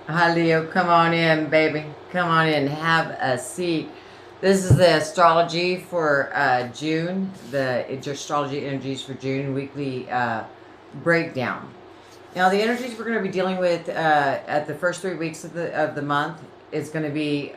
Hi, Leo. Come on in, baby. Come on in. Have a seat. This is the astrology for June, the astrology energies for June weekly breakdown. Now, the energies we're going to be dealing with at the first 3 weeks of the month is going to be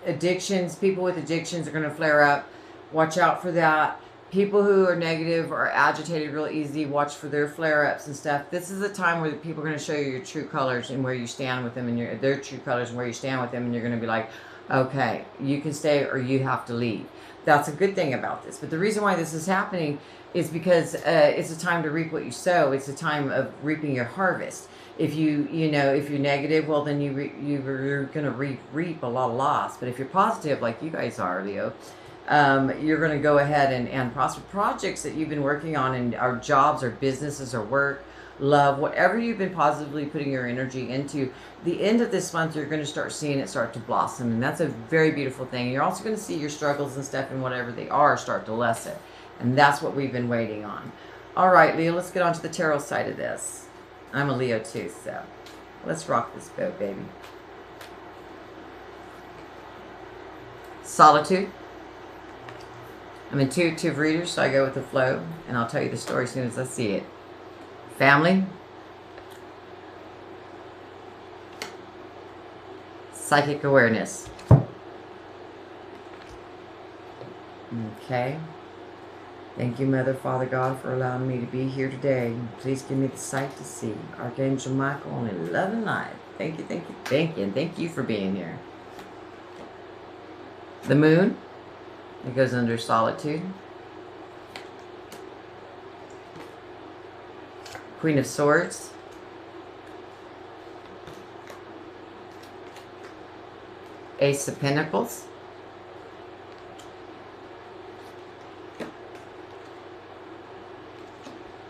addictions. People with addictions are going to flare up. Watch out for that. People who are negative or agitated real easy, watch for their flare-ups and stuff. This is a time where people are going to show you your true colors and where you stand with them, and their true colors and where you stand with them, and you're going to be like, okay, you can stay or you have to leave. That's a good thing about this. But the reason why this is happening is because it's a time to reap what you sow. It's a time of reaping your harvest. If if you're negative, well, then you're going to reap a lot of loss. But if you're positive, like you guys are, Leo, you're going to go ahead and prosper. Projects that you've been working on, and our jobs or businesses or work, love, whatever you've been positively putting your energy into, the end of this month, you're going to start seeing it start to blossom. And that's a very beautiful thing. You're also going to see your struggles and stuff and whatever they are start to lessen. And that's what we've been waiting on. All right, Leo, let's get on to the tarot side of this. I'm a Leo too, so let's rock this boat, baby. Solitude. I'm an intuitive reader, so I go with the flow, and I'll tell you the story as soon as I see it. Family. Psychic awareness. Okay. Thank you, Mother, Father God, for allowing me to be here today. Please give me the sight to see. Archangel Michael, only love and light. Thank you, thank you, thank you, and thank you for being here. The moon. It goes under solitude. Queen of Swords. Ace of Pentacles.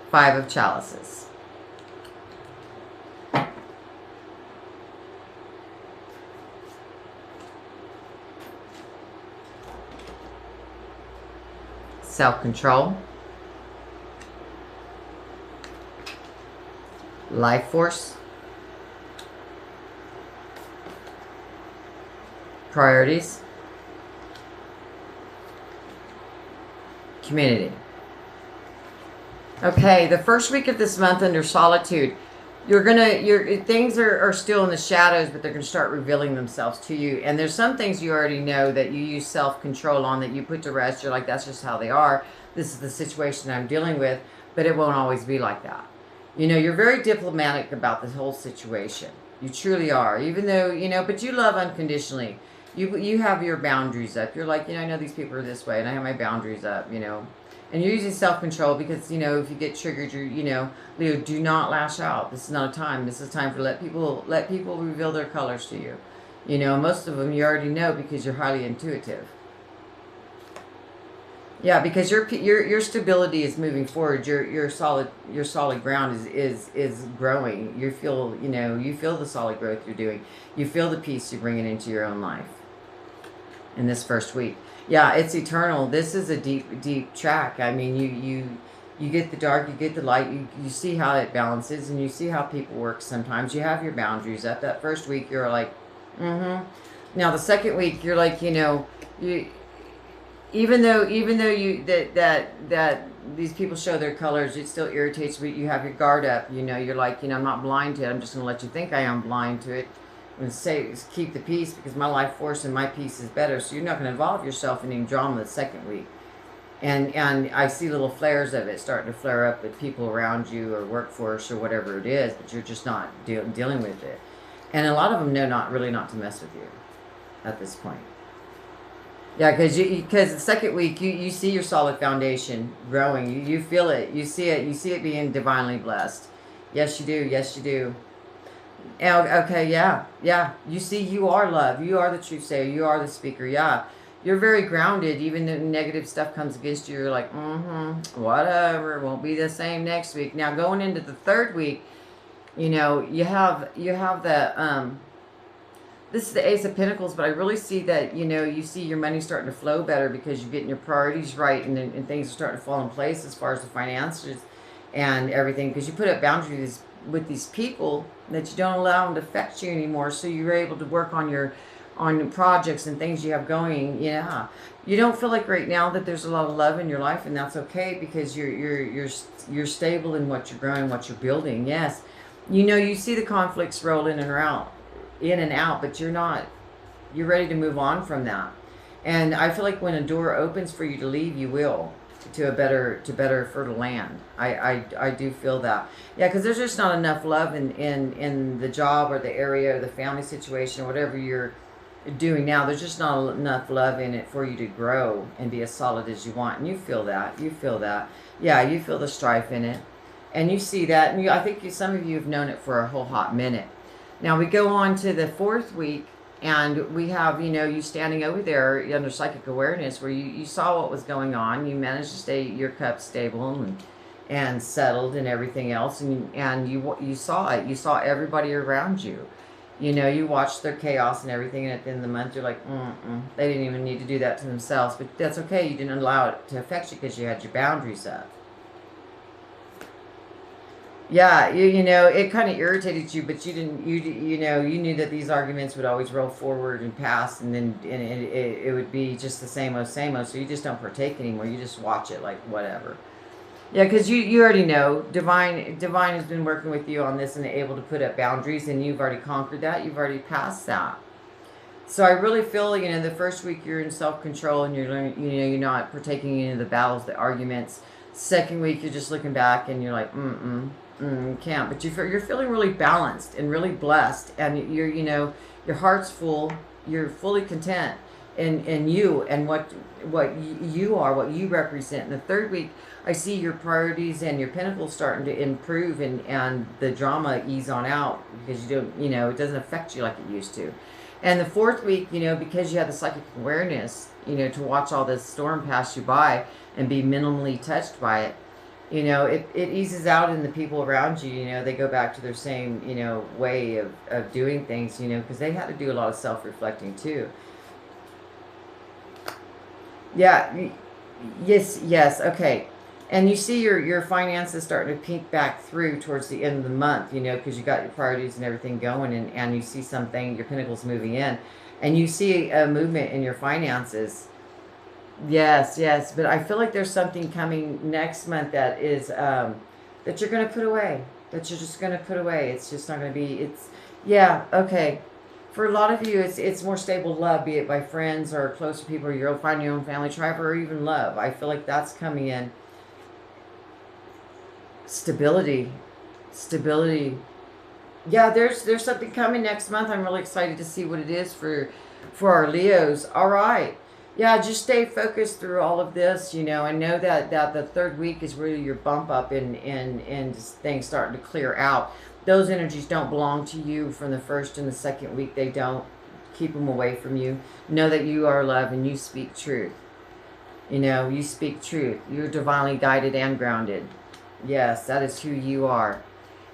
Five of Chalices. Self-control. Life force. Priorities. Community. Okay, the first week of this month under solitude, your things are still in the shadows, but they're gonna start revealing themselves to you. And there's some things you already know that you use self-control on, that you put to rest. You're like, that's just how they are. This is the situation I'm dealing with, but it won't always be like that. You're very diplomatic about this whole situation. You truly are, even though, but you love unconditionally. You have your boundaries up. You're like, I know these people are this way, and I have my boundaries up, And you're using self-control because, if you get triggered, Leo, do not lash out. This is not a time. This is a time to let people reveal their colors to you. Most of them you already know because you're highly intuitive. Yeah, because your stability is moving forward. Your solid ground is growing. You feel the solid growth you're doing. You feel the peace you're bringing into your own life in this first week. Yeah, it's eternal. This is a deep track. I mean, you get the dark, you get the light. You see how it balances, and you see how people work. Sometimes you have your boundaries up. That first week, you're like, mm-hmm. Now the second week, you're like, you. Even though you that these people show their colors, it still irritates you. You have your guard up. You're like, I'm not blind to it. I'm just going to let you think I am blind to it. And say, keep the peace because my life force and my peace is better. So you're not going to involve yourself in any drama the second week. And I see little flares of it starting to flare up with people around you or workforce or whatever it is, but you're just not dealing with it. And a lot of them know not to mess with you at this point. Yeah, because the second week you see your solid foundation growing. You feel it. You see it. You see it being divinely blessed. Yes, you do. Yes, you do. Okay, yeah. You see, you are love. You are the truth sayer. You are the speaker. Yeah, you're very grounded. Even though negative stuff comes against you, you're like, whatever. It won't be the same next week. Now going into the third week, you have the this is the Ace of Pentacles, but I really see that, you see your money starting to flow better because you're getting your priorities right, and things are starting to fall in place as far as the finances and everything, because you put up with these people that you don't allow them to affect you anymore, so you're able to work on your projects and things you have going. Yeah, you don't feel like right now that there's a lot of love in your life, and that's okay, because you're stable in what you're growing, what you're building. Yes, you know, you see the conflicts roll in and out, but you're not. You're ready to move on from that. And I feel like when a door opens for you to leave, you will, to better fertile land. I do feel that. Yeah, because there's just not enough love in the job or the area or the family situation or whatever you're doing now. There's just not enough love in it for you to grow and be as solid as you want. And you feel that. You feel that. Yeah, you feel the strife in it. And you see that. And I think some of you have known it for a whole hot minute. Now we go on to the 4th week. And we have, you know, you standing over there under psychic awareness, where you saw what was going on. You managed to stay your cup stable and settled and everything else. And you saw it. You saw everybody around you. You know, you watched their chaos and everything. And at the end of the month, you're like, they didn't even need to do that to themselves. But that's okay. You didn't allow it to affect you because you had your boundaries up. Yeah, you know, it kind of irritated you, but you didn't, you know, you knew that these arguments would always roll forward and pass, and then it would be just the same old, so you just don't partake anymore. You just watch it like whatever. Yeah, because you already know, divine has been working with you on this and able to put up boundaries, and you've already conquered that. You've already passed that. So I really feel, you know, the first week you're in self-control and you're learning, you know, you're not partaking in the battles, the arguments. Second week you're just looking back and you're like, can't. But you're feeling really balanced and really blessed, and you're, you know, your heart's full. You're fully content in you and what you are, what you represent. In the 3rd week, I see your priorities and your pinnacles starting to improve, and the drama ease on out, because you don't, you know, it doesn't affect you like it used to. And the 4th week, you know, because you have the psychic awareness, you know, to watch all this storm pass you by and be minimally touched by it, you know, it eases out in the people around you. You know, they go back to their same, you know, way of doing things, you know, because they had to do a lot of self-reflecting too. Yeah, yes, okay. And you see your finances starting to peek back through towards the end of the month, you know, because you got your priorities and everything going, and you see something, your pinnacles moving in, and you see a movement in your finances. Yes, but I feel like there's something coming next month that is, that you're going to put away, that you're just going to put away. It's just not going to be, yeah, okay. For a lot of you, it's more stable love, be it by friends or closer people, or you'll find your own family tribe, or even love. I feel like that's coming in. Stability. Yeah, there's something coming next month. I'm really excited to see what it is for our Leos. All right. Yeah, just stay focused through all of this, you know, and know that the 3rd week is really your bump up in things starting to clear out. Those energies don't belong to you from the 1st and the 2nd week. They don't. Keep them away from you. Know that you are love and you speak truth. You know, you speak truth. You're divinely guided and grounded. Yes, that is who you are.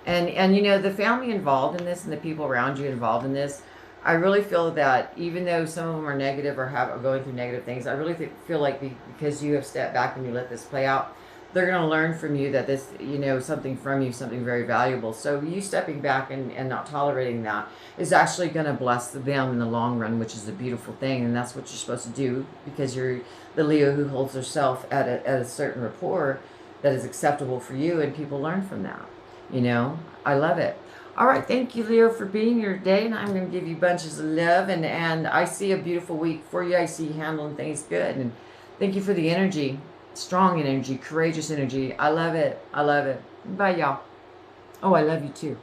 And you know, the family involved in this and the people around you involved in this, I really feel that even though some of them are negative or are going through negative things, I really feel like because you have stepped back and you let this play out, they're going to learn from you that this, you know, something from you, something very valuable. So you stepping back and not tolerating that is actually going to bless them in the long run, which is a beautiful thing. And that's what you're supposed to do, because you're the Leo who holds herself at a certain rapport that is acceptable for you, and people learn from that. You know, I love it. All right, thank you, Leo, for being here today, and I'm going to give you bunches of love, and I see a beautiful week for you. I see you handling things good, and thank you for the energy, strong energy, courageous energy. I love it. Bye, y'all. Oh, I love you too.